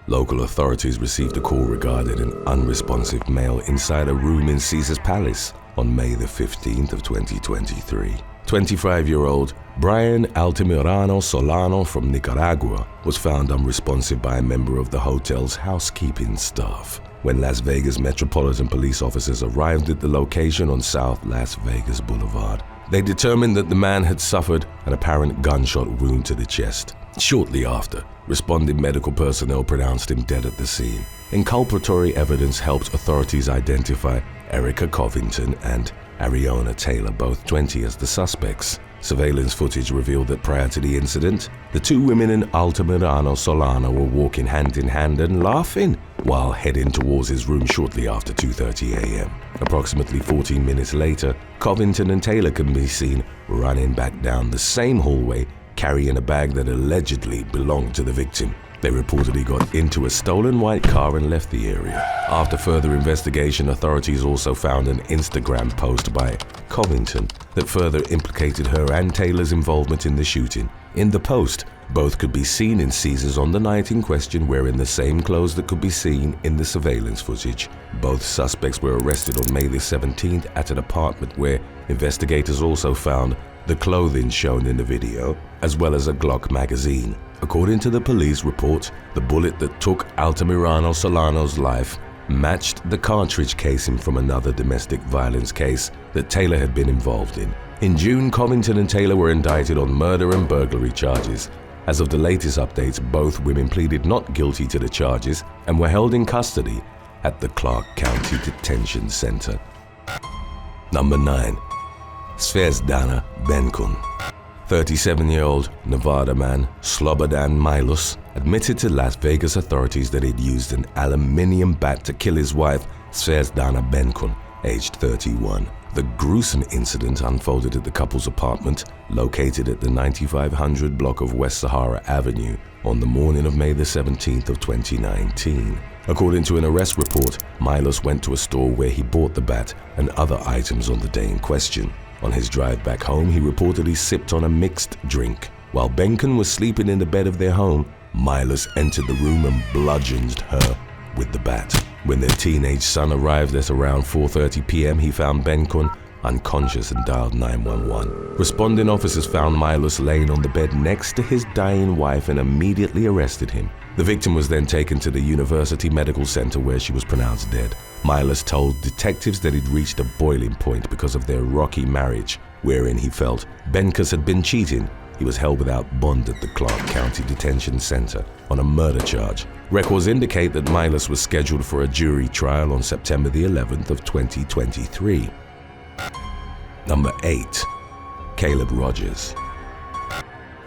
Local authorities received a call regarding an unresponsive male inside a room in Caesar's Palace on May the 15th of 2023. 25-year-old Brian Altamirano Solano from Nicaragua was found unresponsive by a member of the hotel's housekeeping staff. When Las Vegas Metropolitan Police officers arrived at the location on South Las Vegas Boulevard, they determined that the man had suffered an apparent gunshot wound to the chest. Shortly after, responding medical personnel pronounced him dead at the scene. Inculpatory evidence helped authorities identify Erica Covington and Ariana Taylor, both 20, as the suspects. Surveillance footage revealed that prior to the incident, the two women in Altamirano Solano were walking hand in hand and laughing while heading towards his room shortly after 2:30 a.m. Approximately 14 minutes later, Covington and Taylor can be seen running back down the same hallway carrying a bag that allegedly belonged to the victim. They reportedly got into a stolen white car and left the area. After further investigation, authorities also found an Instagram post by Covington that further implicated her and Taylor's involvement in the shooting. In the post, both could be seen in Caesars on the night in question wearing the same clothes that could be seen in the surveillance footage. Both suspects were arrested on May the 17th at an apartment where investigators also found the clothing shown in the video, as well as a Glock magazine. According to the police report, the bullet that took Altamirano Solano's life matched the cartridge casing from another domestic violence case that Taylor had been involved in. In June, Covington and Taylor were indicted on murder and burglary charges. As of the latest updates, both women pleaded not guilty to the charges and were held in custody at the Clark County Detention Center. Number 9. Zvezdan Bencun. 37-year-old Nevada man Slobodan Milos admitted to Las Vegas authorities that he'd used an aluminium bat to kill his wife, Zvezdan Bencun, aged 31. The gruesome incident unfolded at the couple's apartment located at the 9500 block of West Sahara Avenue on the morning of May the 17th of 2019. According to an arrest report, Milos went to a store where he bought the bat and other items on the day in question. On his drive back home, he reportedly sipped on a mixed drink. While Bencun was sleeping in the bed of their home, Milos entered the room and bludgeoned her with the bat. When their teenage son arrived at around 4:30 p.m., he found Bencun unconscious and dialed 911. Responding officers found Milos laying on the bed next to his dying wife and immediately arrested him. The victim was then taken to the University Medical Center where she was pronounced dead. Milos told detectives that he'd reached a boiling point because of their rocky marriage, wherein he felt Bencus had been cheating. He was held without bond at the Clark County Detention Center on a murder charge. Records indicate that Milos was scheduled for a jury trial on September the 11th of 2023. Number 8. Caleb Rogers.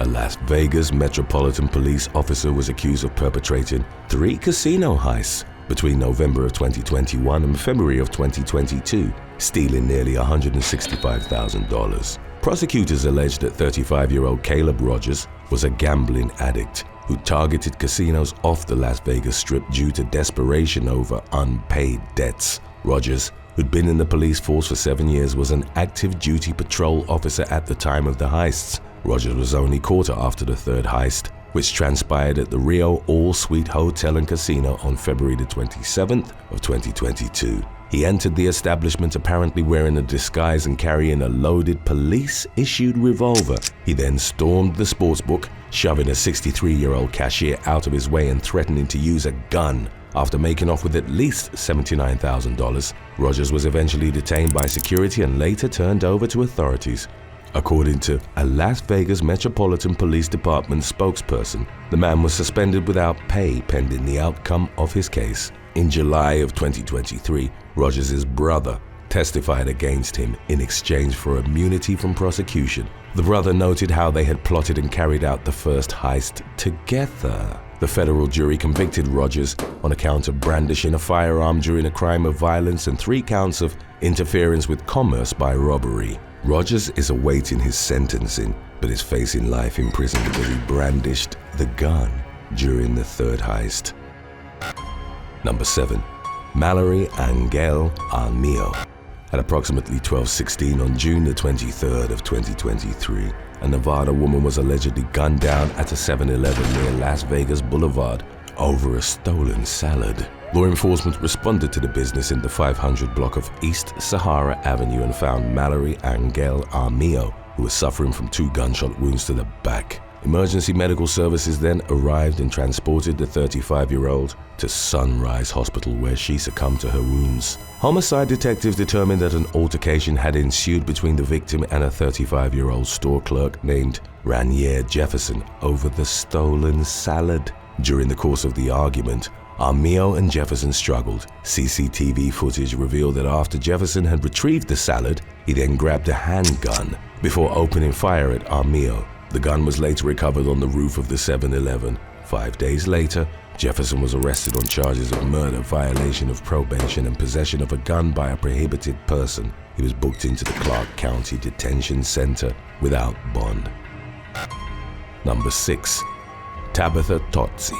A Las Vegas Metropolitan Police officer was accused of perpetrating 3 casino heists between November of 2021 and February of 2022, stealing nearly $165,000. Prosecutors alleged that 35-year-old Caleb Rogers was a gambling addict who targeted casinos off the Las Vegas Strip due to desperation over unpaid debts. Rogers, who'd been in the police force for 7 years, was an active duty patrol officer at the time of the heists. Rogers was only caught after the third heist, which transpired at the Rio All-Suite Hotel and Casino on February the 27th of 2022. He entered the establishment apparently wearing a disguise and carrying a loaded police-issued revolver. He then stormed the sportsbook, shoving a 63-year-old cashier out of his way and threatening to use a gun. After making off with at least $79,000, Rogers was eventually detained by security and later turned over to authorities. According to a Las Vegas Metropolitan Police Department spokesperson, the man was suspended without pay pending the outcome of his case. In July of 2023, Rogers' brother testified against him in exchange for immunity from prosecution. The brother noted how they had plotted and carried out the first heist together. The federal jury convicted Rogers on account of brandishing a firearm during a crime of violence and 3 counts of interference with commerce by robbery. Rogers is awaiting his sentencing, but is facing life in prison because he brandished the gun during the third heist. Number 7. Mallory Angel Armio. At approximately 12:16 on June the 23rd of 2023, a Nevada woman was allegedly gunned down at a 7-Eleven near Las Vegas Boulevard over a stolen salad. Law enforcement responded to the business in the 500 block of East Sahara Avenue and found Mallory Angel Armillo, who was suffering from 2 gunshot wounds to the back. Emergency medical services then arrived and transported the 35-year-old to Sunrise Hospital, where she succumbed to her wounds. Homicide detectives determined that an altercation had ensued between the victim and a 35-year-old store clerk named Ranier Jefferson over the stolen salad. During the course of the argument, Armillo and Jefferson struggled. CCTV footage revealed that after Jefferson had retrieved the salad, he then grabbed a handgun before opening fire at Armillo. The gun was later recovered on the roof of the 7-Eleven. 5 days later, Jefferson was arrested on charges of murder, violation of probation, and possession of a gun by a prohibited person. He was booked into the Clark County Detention Center without bond. Number 6. Tabitha Totsi.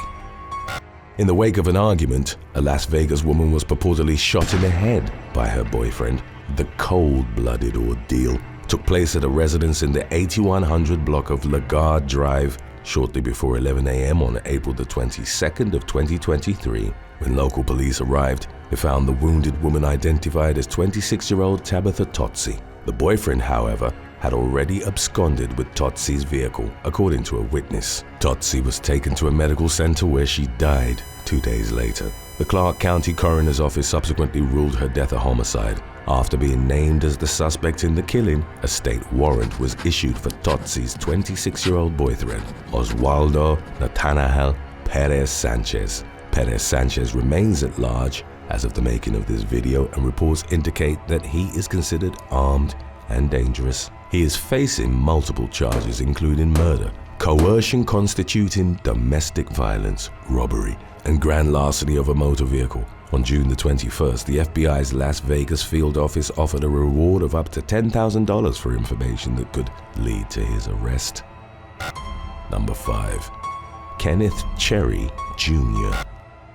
In the wake of an argument, a Las Vegas woman was purportedly shot in the head by her boyfriend. The cold-blooded ordeal took place at a residence in the 8100 block of Lagarde Drive shortly before 11 a.m. on April the 22nd of 2023. When local police arrived, they found the wounded woman identified as 26-year-old Tabitha Totsi. The boyfriend, however, had already absconded with Totsi's vehicle, according to a witness. Totsi was taken to a medical center where she died 2 days later. The Clark County Coroner's Office subsequently ruled her death a homicide. After being named as the suspect in the killing, a state warrant was issued for Totsi's 26-year-old boyfriend, Oswaldo Nathanael Perez Sanchez. Perez Sanchez remains at large as of the making of this video, and reports indicate that he is considered armed and dangerous. He is facing multiple charges including murder, coercion constituting domestic violence, robbery, and grand larceny of a motor vehicle. On June the 21st, the FBI's Las Vegas field office offered a reward of up to $10,000 for information that could lead to his arrest. Number 5. Kenneth Cherry Jr.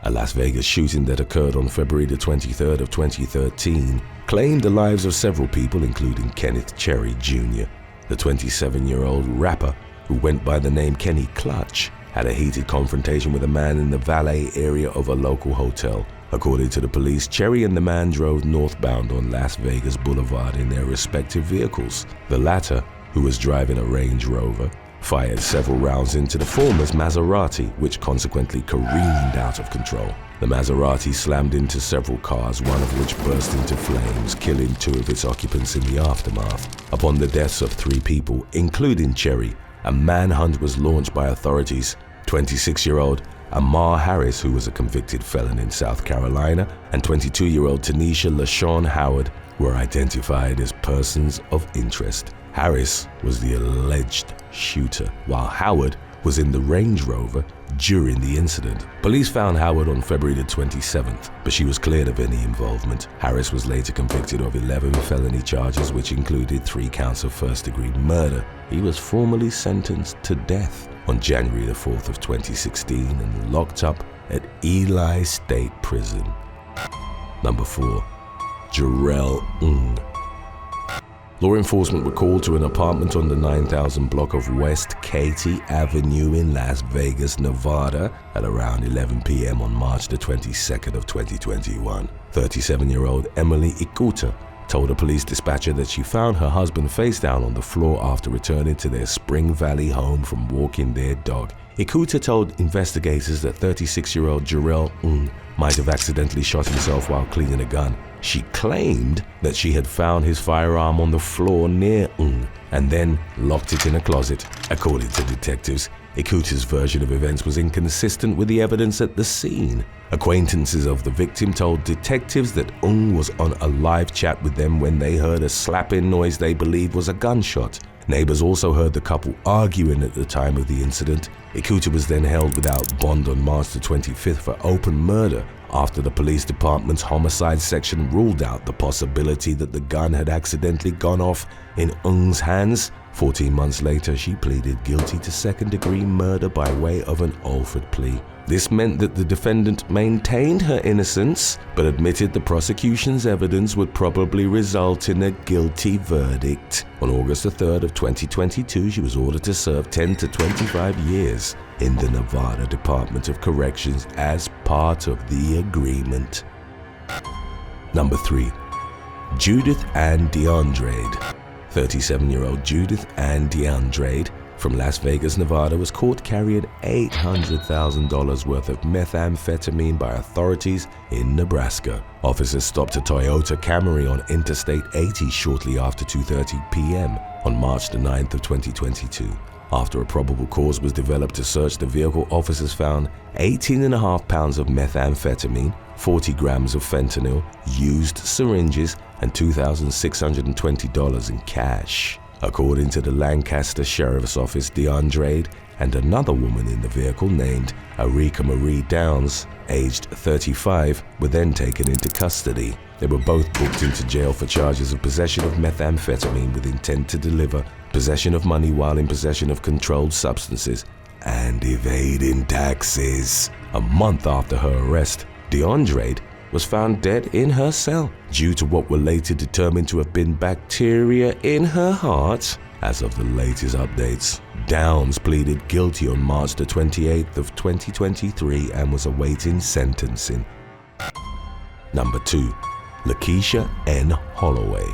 A Las Vegas shooting that occurred on February the 23rd of 2013 claimed the lives of several people, including Kenneth Cherry Jr. The 27-year-old rapper, who went by the name Kenny Clutch, had a heated confrontation with a man in the valet area of a local hotel. According to the police, Cherry and the man drove northbound on Las Vegas Boulevard in their respective vehicles. The latter, who was driving a Range Rover, fired several rounds into the former's Maserati, which consequently careened out of control. The Maserati slammed into several cars, one of which burst into flames, killing 2 of its occupants in the aftermath. Upon the deaths of 3 people, including Cherry, a manhunt was launched by authorities. 26-year-old Amar Harris, who was a convicted felon in South Carolina, and 22-year-old Tanisha LaShawn Howard were identified as persons of interest. Harris was the alleged shooter, while Howard was in the Range Rover during the incident. Police found Howard on February the 27th, but she was cleared of any involvement. Harris was later convicted of 11 felony charges, which included 3 counts of first-degree murder. He was formally sentenced to death on January the 4th of 2016 and locked up at Eli State Prison. Number 4. Jarrell Ng. Law enforcement were called to an apartment on the 9000 block of West Katy Avenue in Las Vegas, Nevada at around 11 p.m. on March the 22nd of 2021. 37-year-old Emily Ikuta told a police dispatcher that she found her husband face down on the floor after returning to their Spring Valley home from walking their dog. Ikuta told investigators that 36-year-old Jarrell Ng might have accidentally shot himself while cleaning a gun. She claimed that she had found his firearm on the floor near Ng and then locked it in a closet. According to detectives, Ikuta's version of events was inconsistent with the evidence at the scene. Acquaintances of the victim told detectives that Ng was on a live chat with them when they heard a slapping noise they believed was a gunshot. Neighbors also heard the couple arguing at the time of the incident. Ikuta was then held without bond on March the 25th for open murder after the police department's homicide section ruled out the possibility that the gun had accidentally gone off in Ng's hands. 14 months later, she pleaded guilty to second-degree murder by way of an Alford plea. This meant that the defendant maintained her innocence, but admitted the prosecution's evidence would probably result in a guilty verdict. On August 3rd of 2022, she was ordered to serve 10 to 25 years in the Nevada Department of Corrections as part of the agreement. Number 3. Judith Ann DeAndrade. 37-year-old Judith Ann DeAndrade from Las Vegas, Nevada was caught carrying $800,000 worth of methamphetamine by authorities in Nebraska. Officers stopped a Toyota Camry on Interstate 80 shortly after 2:30 p.m. on March the 9th of 2022. After a probable cause was developed to search the vehicle, officers found 18.5 pounds of methamphetamine, 40 grams of fentanyl, used syringes, and $2,620 in cash. According to the Lancaster Sheriff's Office, DeAndrade and another woman in the vehicle named Erika Marie Downs, aged 35, were then taken into custody. They were both booked into jail for charges of possession of methamphetamine with intent to deliver, possession of money while in possession of controlled substances, and evading taxes. A month after her arrest, DeAndrade was found dead in her cell due to what were later determined to have been bacteria in her heart. As of the latest updates, Downs pleaded guilty on March the 28th of 2023 and was awaiting sentencing. Number 2. Lakeisha N. Holloway.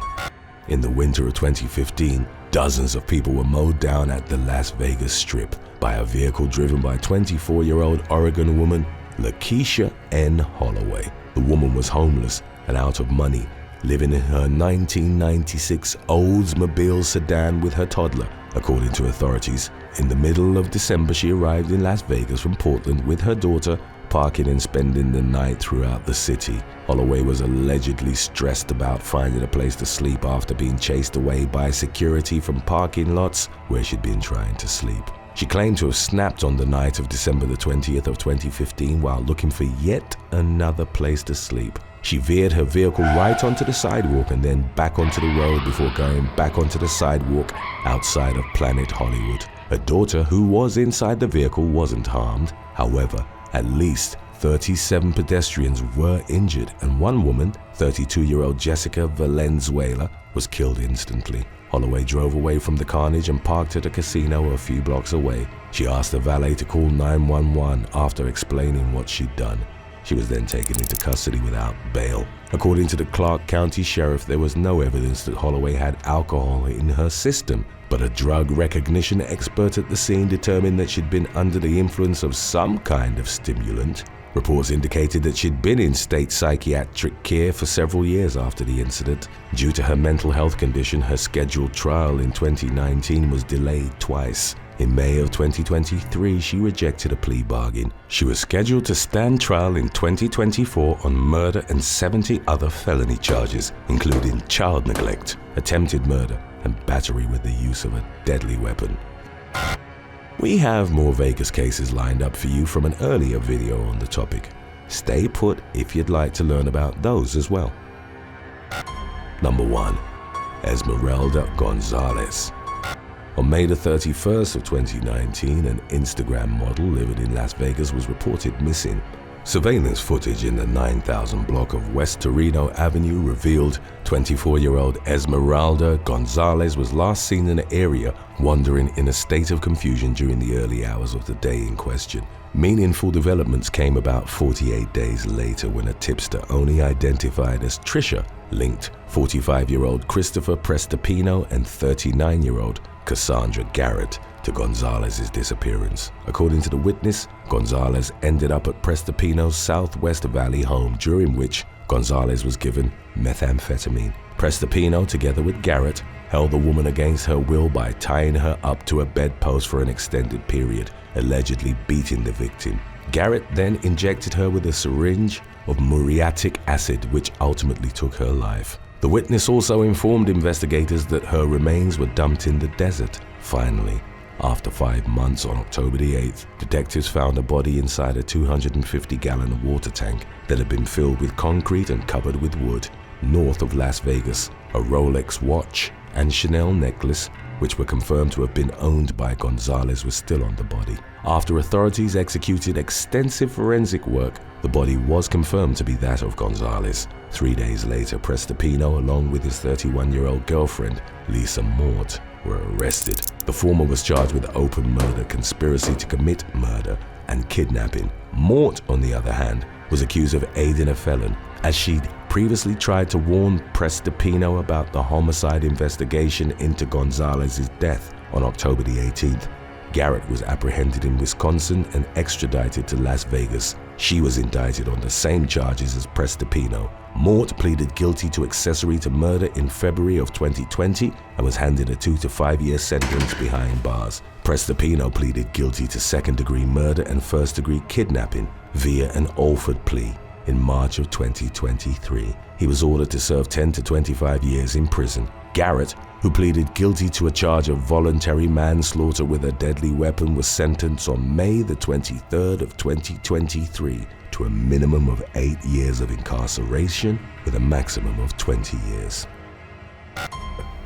In the winter of 2015, dozens of people were mowed down at the Las Vegas Strip by a vehicle driven by 24-year-old Oregon woman Lakeisha N. Holloway. The woman was homeless and out of money, living in her 1996 Oldsmobile sedan with her toddler. According to authorities, in the middle of December, she arrived in Las Vegas from Portland with her daughter, parking and spending the night throughout the city. Holloway was allegedly stressed about finding a place to sleep after being chased away by security from parking lots where she'd been trying to sleep. She claimed to have snapped on the night of December the 20th of 2015 while looking for yet another place to sleep. She veered her vehicle right onto the sidewalk and then back onto the road before going back onto the sidewalk outside of Planet Hollywood. Her daughter, who was inside the vehicle, wasn't harmed. However, at least 37 pedestrians were injured, and one woman, 32-year-old Jessica Valenzuela, was killed instantly. Holloway drove away from the carnage and parked at a casino a few blocks away. She asked the valet to call 911 after explaining what she'd done. She was then taken into custody without bail. According to the Clark County Sheriff, there was no evidence that Holloway had alcohol in her system, but a drug recognition expert at the scene determined that she'd been under the influence of some kind of stimulant. Reports indicated that she'd been in state psychiatric care for several years after the incident. Due to her mental health condition, her scheduled trial in 2019 was delayed twice. In May of 2023, she rejected a plea bargain. She was scheduled to stand trial in 2024 on murder and 70 other felony charges, including child neglect, attempted murder, and battery with the use of a deadly weapon. We have more Vegas cases lined up for you from an earlier video on the topic. Stay put if you'd like to learn about those as well. Number 1. Esmeralda Gonzalez. On May the 31st of 2019, an Instagram model living in Las Vegas was reported missing. Surveillance footage in the 9000 block of West Torino Avenue revealed 24-year-old Esmeralda Gonzalez was last seen in the area wandering in a state of confusion during the early hours of the day in question. Meaningful developments came about 48 days later when a tipster only identified as Trisha linked 45-year-old Christopher Prestopino and 39-year-old Cassandra Garrett to Gonzalez's disappearance. According to the witness, Gonzalez ended up at Prestopino's Southwest Valley home, during which Gonzalez was given methamphetamine. Prestopino, together with Garrett, held the woman against her will by tying her up to a bedpost for an extended period, allegedly beating the victim. Garrett then injected her with a syringe of muriatic acid, which ultimately took her life. The witness also informed investigators that her remains were dumped in the desert. Finally, after 5 months, on October the 8th, detectives found a body inside a 250-gallon water tank that had been filled with concrete and covered with wood. North of Las Vegas, a Rolex watch and Chanel necklace which were confirmed to have been owned by Gonzalez, was still on the body. After authorities executed extensive forensic work, the body was confirmed to be that of Gonzalez. 3 days later, Prestopino, along with his 31-year-old girlfriend, Lisa Mort, were arrested. The former was charged with open murder, conspiracy to commit murder, and kidnapping. Mort, on the other hand, was accused of aiding a felon, as she'd previously tried to warn Prestopino about the homicide investigation into Gonzalez's death on October the 18th. Garrett was apprehended in Wisconsin and extradited to Las Vegas. She was indicted on the same charges as Prestopino. Mort pleaded guilty to accessory to murder in February of 2020 and was handed a 2 to 5 year sentence behind bars. Prestopino pleaded guilty to second-degree murder and first-degree kidnapping via an Alford plea in March of 2023. He was ordered to serve 10 to 25 years in prison. Garrett, who pleaded guilty to a charge of voluntary manslaughter with a deadly weapon, was sentenced on May the 23rd of 2023 to a minimum of 8 years of incarceration with a maximum of 20 years.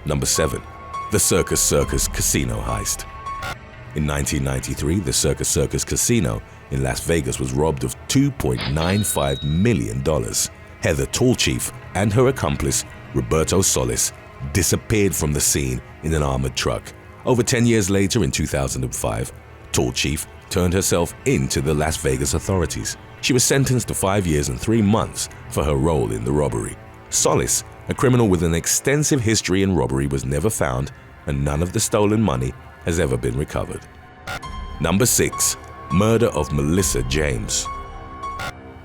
Number 7. The Circus Circus Casino Heist. In 1993, the Circus Circus Casino in Las Vegas was robbed of $2.95 million. Heather Tallchief and her accomplice, Roberto Solis, disappeared from the scene in an armored truck. Over 10 years later, in 2005, Tallchief turned herself in to the Las Vegas authorities. She was sentenced to 5 years and 3 months for her role in the robbery. Solis, a criminal with an extensive history in robbery, was never found, and none of the stolen money has ever been recovered. Number 6. Murder of Melissa James.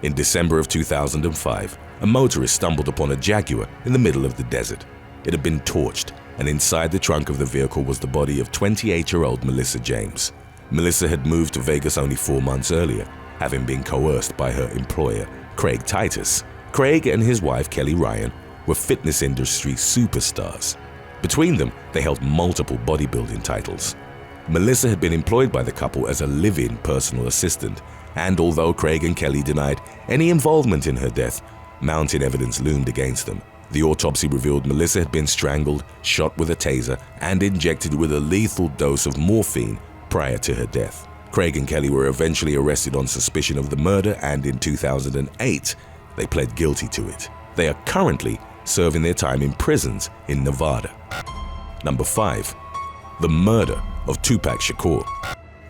In December of 2005, a motorist stumbled upon a Jaguar in the middle of the desert. It had been torched, and inside the trunk of the vehicle was the body of 28-year-old Melissa James. Melissa had moved to Vegas only 4 months earlier, having been coerced by her employer, Craig Titus. Craig and his wife, Kelly Ryan, were fitness industry superstars. Between them, they held multiple bodybuilding titles. Melissa had been employed by the couple as a live-in personal assistant, and although Craig and Kelly denied any involvement in her death, mounting evidence loomed against them. The autopsy revealed Melissa had been strangled, shot with a taser, and injected with a lethal dose of morphine prior to her death. Craig and Kelly were eventually arrested on suspicion of the murder, and in 2008, they pled guilty to it. They are currently serving their time in prisons in Nevada. Number 5. The murder of Tupac Shakur.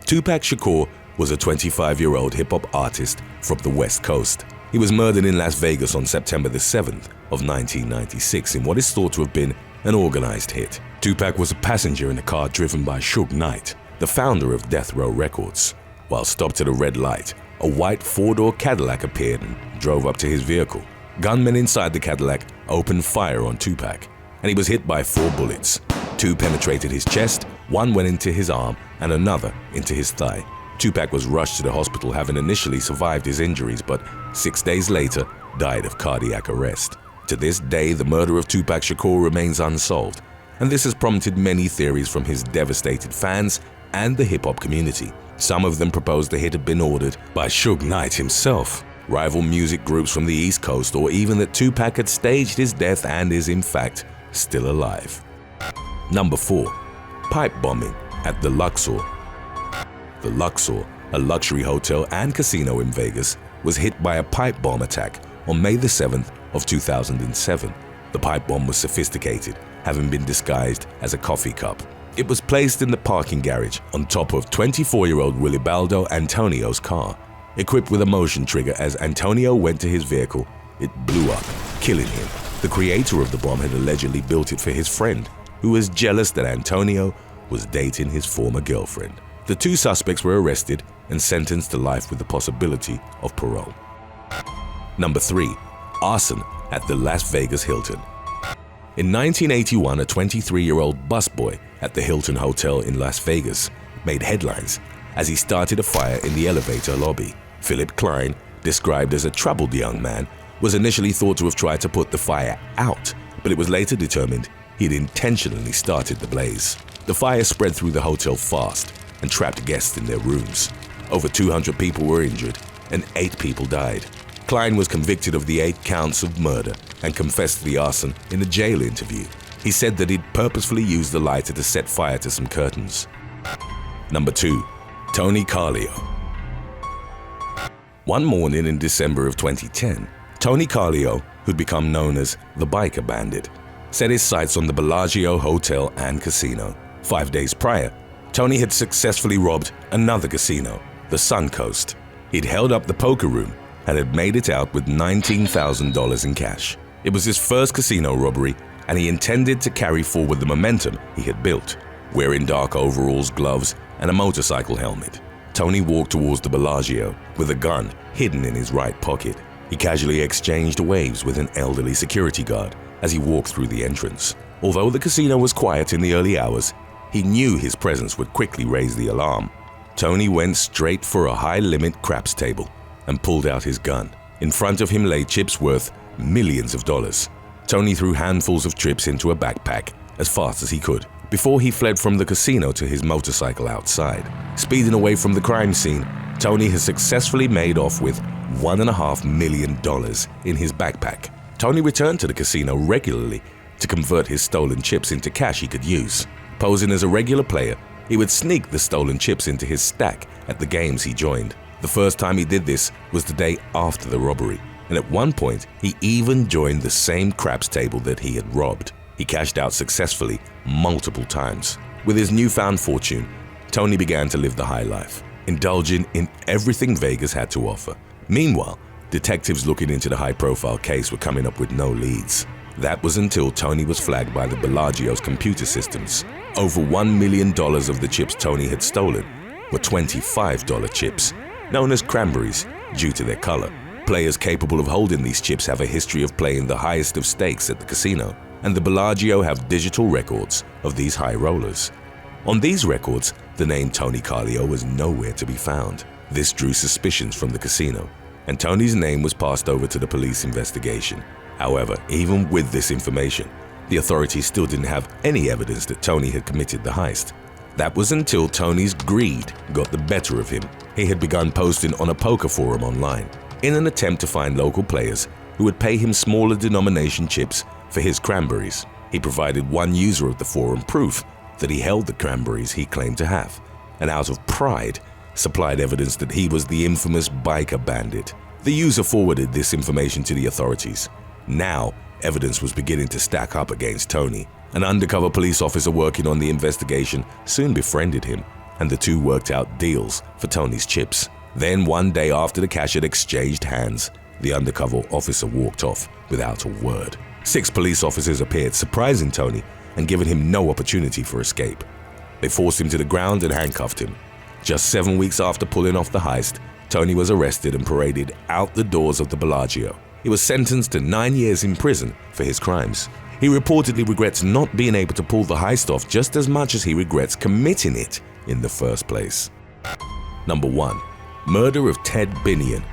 Tupac Shakur was a 25-year-old hip-hop artist from the West Coast. He was murdered in Las Vegas on September the 7th of 1996 in what is thought to have been an organized hit. Tupac was a passenger in a car driven by Suge Knight, the founder of Death Row Records. While stopped at a red light, a white 4-door Cadillac appeared and drove up to his vehicle. Gunmen inside the Cadillac opened fire on Tupac, and he was hit by 4 bullets. 2 penetrated his chest, 1 went into his arm, and another into his thigh. Tupac was rushed to the hospital, having initially survived his injuries, but 6 days later died of cardiac arrest. To this day, the murder of Tupac Shakur remains unsolved, and this has prompted many theories from his devastated fans and the hip-hop community. Some of them propose the hit had been ordered by Suge Knight himself, rival music groups from the East Coast, or even that Tupac had staged his death and is in fact still alive. Number 4. Pipe bombing at the Luxor. The Luxor, a luxury hotel and casino in Vegas, was hit by a pipe bomb attack on May the 7th of 2007. The pipe bomb was sophisticated, having been disguised as a coffee cup. It was placed in the parking garage on top of 24-year-old Wilibaldo Antonio's car. Equipped with a motion trigger, as Antonio went to his vehicle, it blew up, killing him. The creator of the bomb had allegedly built it for his friend, who was jealous that Antonio was dating his former girlfriend. The 2 suspects were arrested and sentenced to life with the possibility of parole. Number 3. Arson at the Las Vegas Hilton. In 1981, a 23-year-old busboy at the Hilton Hotel in Las Vegas made headlines as he started a fire in the elevator lobby. Philip Klein, described as a troubled young man, was initially thought to have tried to put the fire out, but it was later determined he'd intentionally started the blaze. The fire spread through the hotel fast and trapped guests in their rooms. Over 200 people were injured and 8 people died. Klein was convicted of the 8 counts of murder and confessed to the arson in a jail interview. He said that he'd purposefully used the lighter to set fire to some curtains. Number 2. Tony Carlio. One morning in December of 2010, Tony Carlio, who'd become known as the Biker Bandit, set his sights on the Bellagio Hotel and Casino. 5 days prior, Tony had successfully robbed another casino, the Suncoast. He'd held up the poker room and had made it out with $19,000 in cash. It was his first casino robbery, and he intended to carry forward the momentum he had built. Wearing dark overalls, gloves, and a motorcycle helmet, Tony walked towards the Bellagio with a gun hidden in his right pocket. He casually exchanged waves with an elderly security guard as he walked through the entrance. Although the casino was quiet in the early hours, he knew his presence would quickly raise the alarm. Tony went straight for a high-limit craps table and pulled out his gun. In front of him lay chips worth millions of dollars. Tony threw handfuls of chips into a backpack as fast as he could before he fled from the casino to his motorcycle outside. Speeding away from the crime scene, Tony has successfully made off with $1.5 million in his backpack. Tony returned to the casino regularly to convert his stolen chips into cash he could use. Posing as a regular player, he would sneak the stolen chips into his stack at the games he joined. The first time he did this was the day after the robbery, and at one point, he even joined the same craps table that he had robbed. He cashed out successfully multiple times. With his newfound fortune, Tony began to live the high life, indulging in everything Vegas had to offer. Meanwhile, detectives looking into the high-profile case were coming up with no leads. That was until Tony was flagged by the Bellagio's computer systems. Over $1 million of the chips Tony had stolen were $25 chips, known as cranberries due to their color. Players capable of holding these chips have a history of playing the highest of stakes at the casino, and the Bellagio have digital records of these high rollers. On these records, the name Tony Carlio was nowhere to be found. This drew suspicions from the casino, and Tony's name was passed over to the police investigation. However, even with this information, the authorities still didn't have any evidence that Tony had committed the heist. That was until Tony's greed got the better of him. He had begun posting on a poker forum online in an attempt to find local players who would pay him smaller denomination chips for his cranberries. He provided one user of the forum proof that he held the cranberries he claimed to have, and out of pride, supplied evidence that he was the infamous Biker Bandit. The user forwarded this information to the authorities. Now, evidence was beginning to stack up against Tony. An undercover police officer working on the investigation soon befriended him, and the two worked out deals for Tony's chips. Then, one day after the cash had exchanged hands, the undercover officer walked off without a word. 6 police officers appeared, surprising Tony and giving him no opportunity for escape. They forced him to the ground and handcuffed him. Just 7 weeks after pulling off the heist, Tony was arrested and paraded out the doors of the Bellagio. He was sentenced to 9 years in prison for his crimes. He reportedly regrets not being able to pull the heist off just as much as he regrets committing it in the first place. Number 1. Murder of Ted Binion.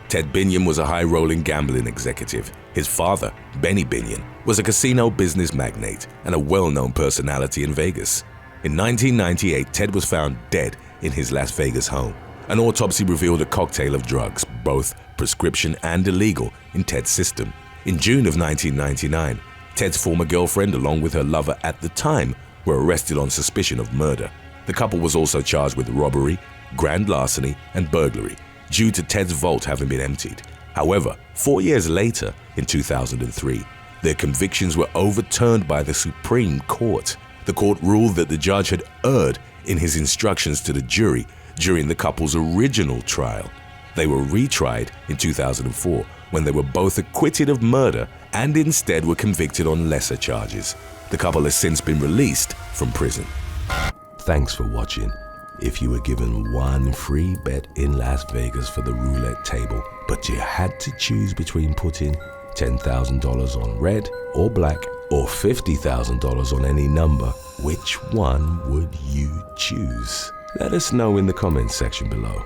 Ted Binion was a high-rolling gambling executive. His father, Benny Binion, was a casino business magnate and a well-known personality in Vegas. In 1998, Ted was found dead in his Las Vegas home. An autopsy revealed a cocktail of drugs, both prescription and illegal, in Ted's system. In June of 1999, Ted's former girlfriend, along with her lover at the time, were arrested on suspicion of murder. The couple was also charged with robbery, grand larceny, and burglary, due to Ted's vault having been emptied. However, 4 years later, in 2003, their convictions were overturned by the Supreme Court. The court ruled that the judge had erred in his instructions to the jury during the couple's original trial. They were retried in 2004 when they were both acquitted of murder and instead were convicted on lesser charges. The couple has since been released from prison. Thanks for watching. If you were given one free bet in Las Vegas for the roulette table, but you had to choose between putting $10,000 on red or black or $50,000 on any number, which one would you choose? Let us know in the comments section below.